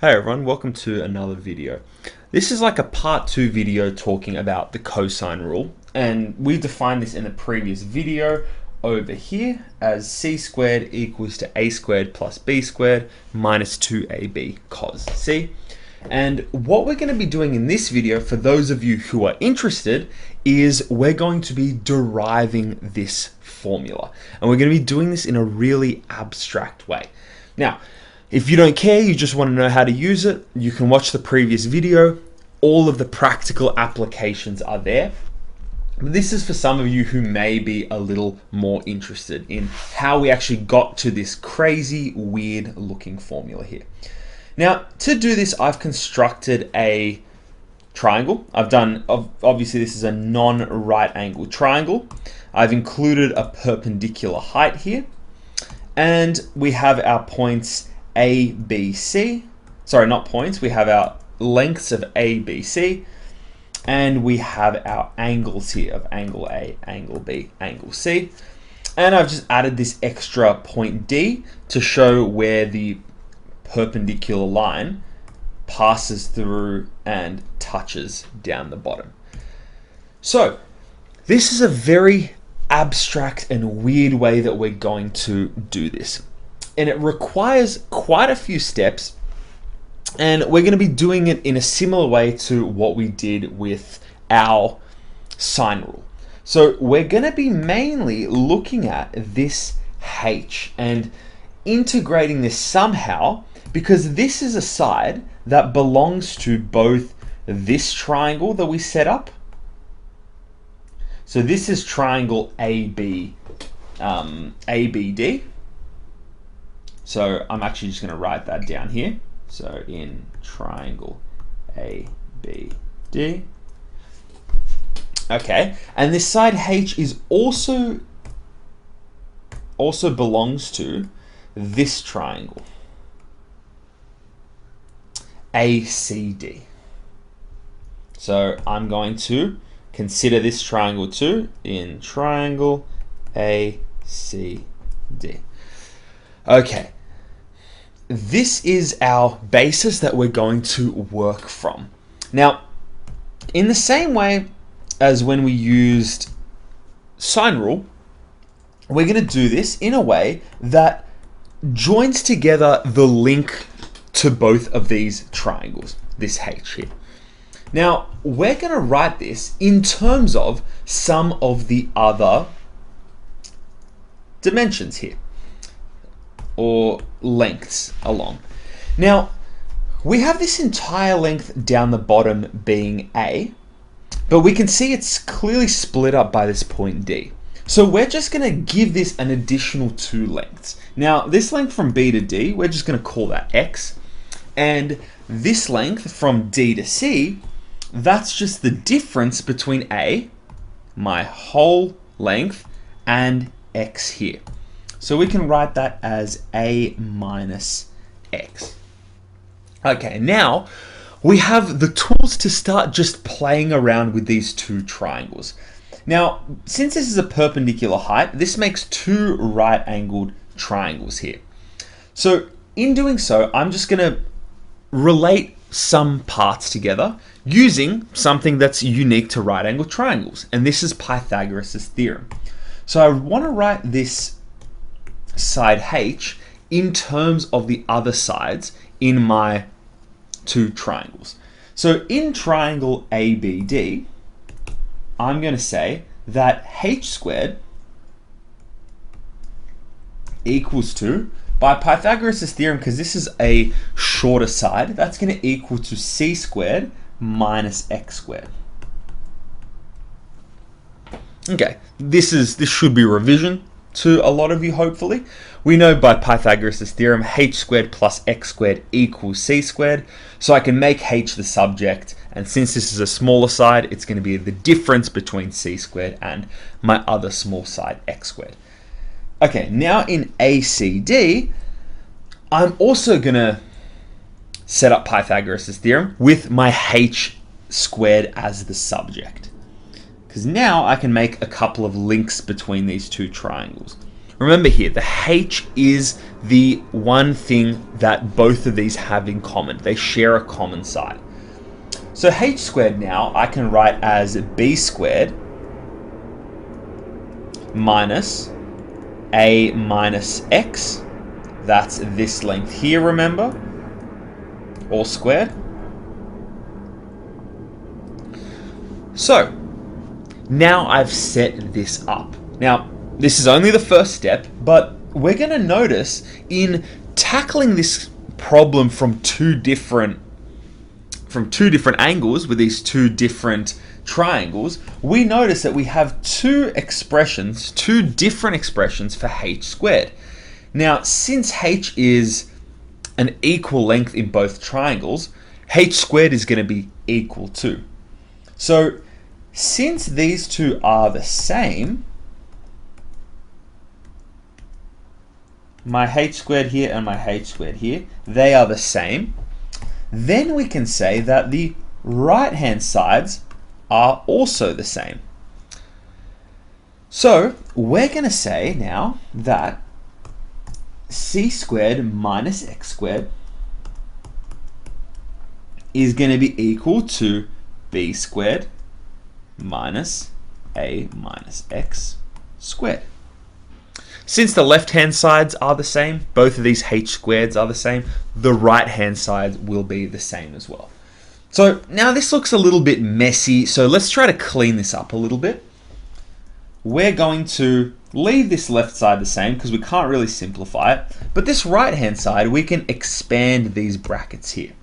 Hey everyone, welcome to another video. This is like a part 2 video talking about the cosine rule, and we defined this in the previous video over here as c squared equals to a squared plus b squared minus 2ab cos c. And what we're going to be doing in this video, for those of you who are interested, is we're going to be deriving this formula, and we're going to be doing this in a really abstract way. Now, if you don't care, you just want to know how to use it, you can watch the previous video. All of the practical applications are there. But this is for some of you who may be a little more interested in how we actually got to this crazy, weird looking formula here. Now, to do this, I've constructed a triangle. Obviously this is a non-right angle triangle. I've included a perpendicular height here. And we have our points A, B, C. Sorry, not points. We have our lengths of A, B, C. And we have our angles here of angle A, angle B, angle C. And I've just added this extra point D to show where the perpendicular line passes through and touches down the bottom. So this is a very abstract and weird way that we're going to do this. And it requires quite a few steps, and we're going to be doing it in a similar way to what we did with our sine rule. So we're going to be mainly looking at this h and integrating this somehow, because this is a side that belongs to both this triangle that we set up. So this is triangle ABD. So I'm actually just going to write that down here. So in triangle ABD. Okay, and this side H is also belongs to this triangle ACD. So I'm going to consider this triangle too in triangle ACD. Okay. This is our basis that we're going to work from. Now, in the same way as when we used sine rule, we're going to do this in a way that joins together the link to both of these triangles, this H here. Now, we're going to write this in terms of some of the other dimensions here, or lengths along. Now, we have this entire length down the bottom being A, but we can see it's clearly split up by this point D. So we're just going to give this an additional 2 lengths. Now, this length from B to D, we're just going to call that X. And this length from D to C, that's just the difference between A, my whole length, and X here. So we can write that as A minus X. Okay, now we have the tools to start just playing around with these 2 triangles. Now, since this is a perpendicular height, this makes 2 right-angled triangles here. So in doing so, I'm just going to relate some parts together using something that's unique to right-angled triangles, and this is Pythagoras' theorem. So I want to write this side H in terms of the other sides in my 2 triangles. So in triangle ABD, I'm going to say that H squared equals to, by Pythagoras' theorem, because this is a shorter side, that's going to equal to c squared minus x squared. Okay, this should be revision to a lot of you, hopefully. We know by Pythagoras' theorem, h squared plus x squared equals c squared. So I can make h the subject, and since this is a smaller side, it's going to be the difference between c squared and my other small side, x squared. Okay, now in ACD, I'm also going to set up Pythagoras' theorem with my h squared as the subject, because now I can make a couple of links between these 2 triangles. Remember here, the h is the one thing that both of these have in common. They share a common side. So h squared now I can write as b squared minus a minus x. That's this length here, remember? All squared. So now I've set this up. Now, this is only the first step, but we're going to notice in tackling this problem from two different angles with these two different triangles, we notice that we have two different expressions for h squared. Now, since h is an equal length in both triangles, h squared is going to be equal to. So, since these two are the same, my h squared here and my h squared here, they are the same, then we can say that the right-hand sides are also the same. So we're going to say now that c squared minus x squared is going to be equal to b squared minus a minus x squared. Since the left-hand sides are the same, both of these h squareds are the same, the right-hand side will be the same as well. So now this looks a little bit messy, so let's try to clean this up a little bit. We're going to leave this left side the same because we can't really simplify it, but this right-hand side, we can expand these brackets here.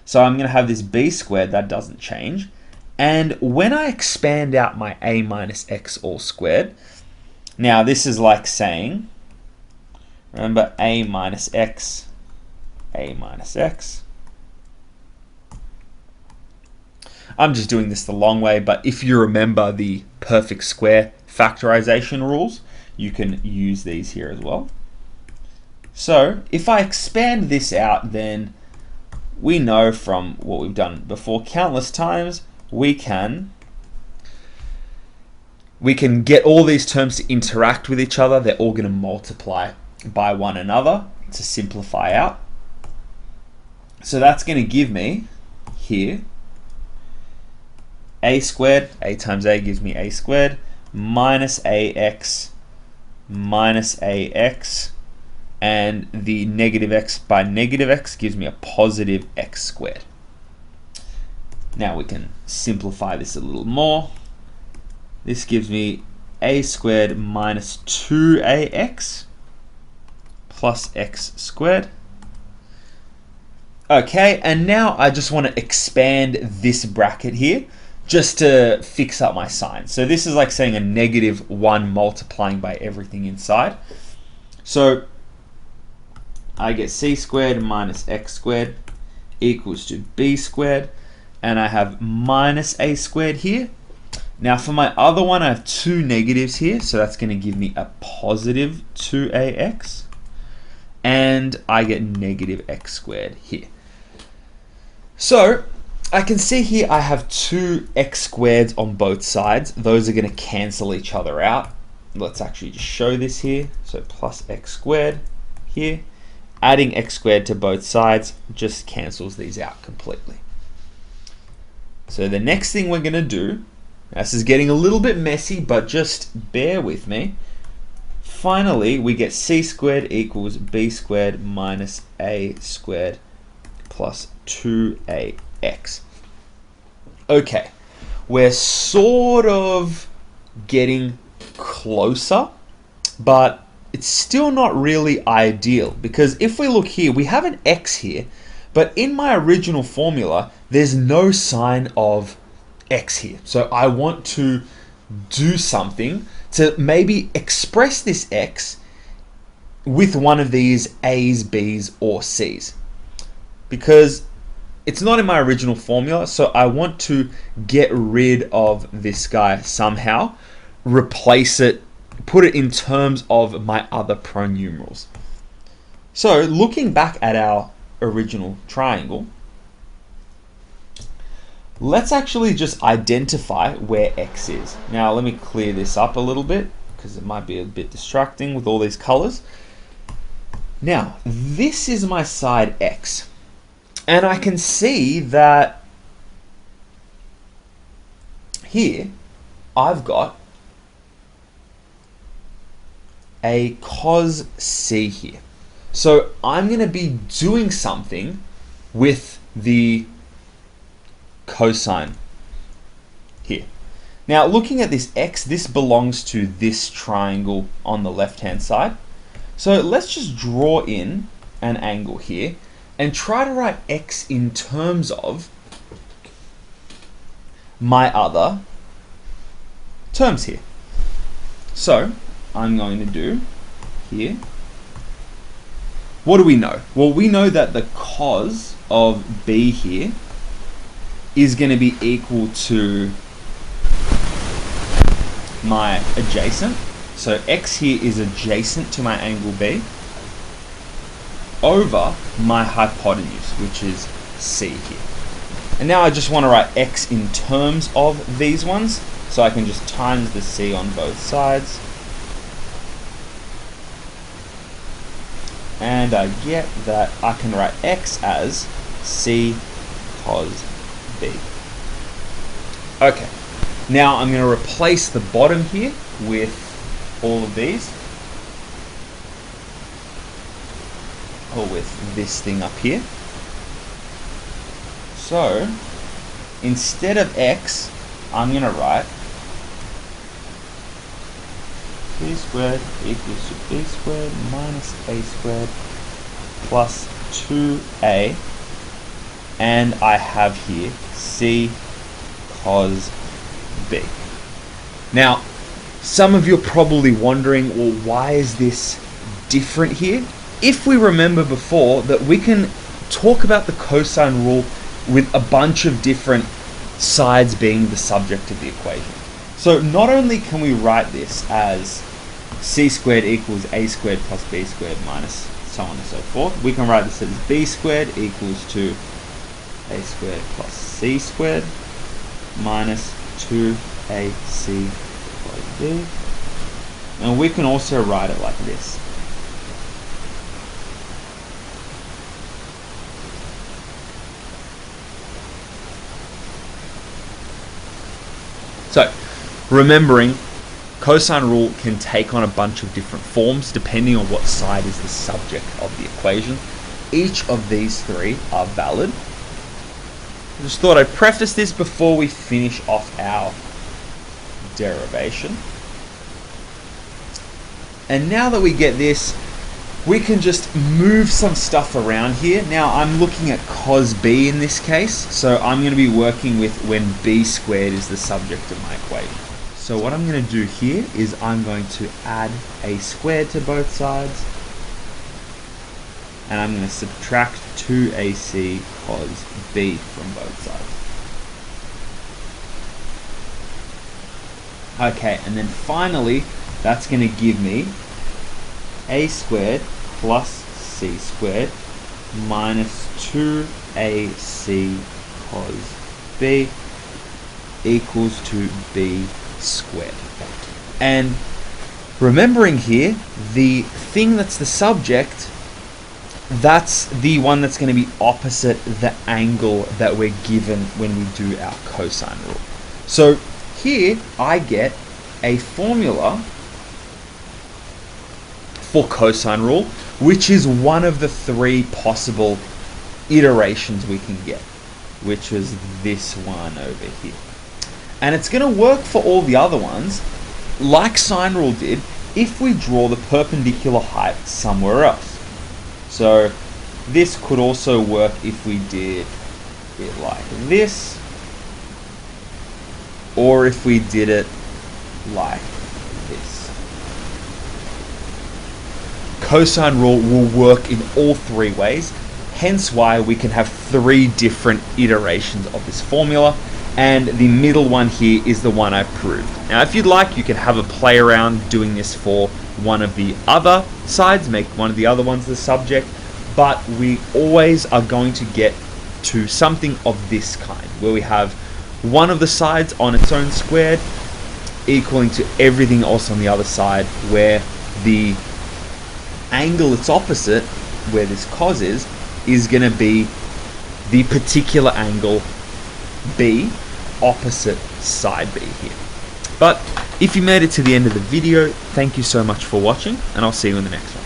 So I'm going to have this b squared, that doesn't change. And when I expand out my a minus x all squared, now this is like saying, remember a minus x, a minus x. I'm just doing this the long way, but if you remember the perfect square factorization rules, you can use these here as well. So if I expand this out, then we know from what we've done before countless times, we can get all these terms to interact with each other. They're all going to multiply by one another to simplify out. So that's going to give me here a squared, a times a gives me a squared, minus ax, and the negative x by negative x gives me a positive x squared. Now we can simplify this a little more. This gives me a squared minus 2ax plus x squared. Okay, and now I just want to expand this bracket here just to fix up my sign. So this is like saying a -1 multiplying by everything inside. So I get c squared minus x squared equals to b squared, and I have minus a squared here. Now for my other one, I have two negatives here, so that's going to give me a positive 2ax, and I get negative x squared here. So I can see here I have two x squareds on both sides. Those are going to cancel each other out. Let's actually just show this here. So plus x squared here. Adding x squared to both sides just cancels these out completely. So the next thing we're going to do, this is getting a little bit messy, but just bear with me. Finally, we get c squared equals b squared minus a squared plus 2ax. Okay, we're sort of getting closer, but it's still not really ideal, because if we look here, we have an x here, but in my original formula, there's no sign of x here. So I want to do something to maybe express this x with one of these a's, b's, or c's, because it's not in my original formula. So I want to get rid of this guy somehow, replace it, put it in terms of my other pronumerals. So looking back at our original triangle, let's actually just identify where x is. Now let me clear this up a little bit. because it might be a bit distracting with all these colors. Now, this is my side x, and I can see that here I've got a cos C here. So I'm going to be doing something with the cosine here. Now, looking at this x, this belongs to this triangle on the left-hand side. So let's just draw in an angle here and try to write x in terms of my other terms here. So I'm going to do here, what do we know? Well, we know that the cos of b here is going to be equal to my adjacent. So x here is adjacent to my angle b over my hypotenuse, which is c here. And now I just want to write x in terms of these ones, so I can just times the c on both sides. And I get that I can write x as c cos b. Okay, now I'm going to replace the bottom here with all of these, or with this thing up here. So instead of x, I'm going to write b squared equals to b squared minus a squared plus 2a, and I have here c cos b. Now, some of you are probably wondering, well, why is this different here? If we remember before that we can talk about the cosine rule with a bunch of different sides being the subject of the equation. So not only can we write this as c squared equals a squared plus b squared minus so on and so forth, we can write this as b squared equals to a squared plus c squared minus 2ac plus b. And we can also write it like this. So, remembering, cosine rule can take on a bunch of different forms depending on what side is the subject of the equation. Each of these three are valid. I just thought I'd preface this before we finish off our derivation. And now that we get this, we can just move some stuff around here. Now I'm looking at cos b in this case, so I'm going to be working with when b squared is the subject of my equation. So what I'm going to do here is I'm going to add a squared to both sides, and I'm going to subtract 2ac cos b from both sides. Okay, and then finally, that's going to give me a squared plus c squared minus 2ac cos b equals to b squared. And remembering here, the thing that's the subject, that's the one that's going to be opposite the angle that we're given when we do our cosine rule. So here I get a formula for cosine rule, which is one of the three possible iterations we can get, which is this one over here. And it's going to work for all the other ones, like sine rule did, if we draw the perpendicular height somewhere else. So this could also work if we did it like this, or if we did it like this. Cosine rule will work in all three ways, hence why we can have three different iterations of this formula, and the middle one here is the one I proved. Now if you'd like, you can have a play around doing this for one of the other sides, make one of the other ones the subject, but we always are going to get to something of this kind, where we have one of the sides on its own squared equaling to everything else on the other side, where the angle that's opposite, where this cos is going to be the particular angle B opposite side B here. But if you made it to the end of the video, thank you so much for watching, and I'll see you in the next one.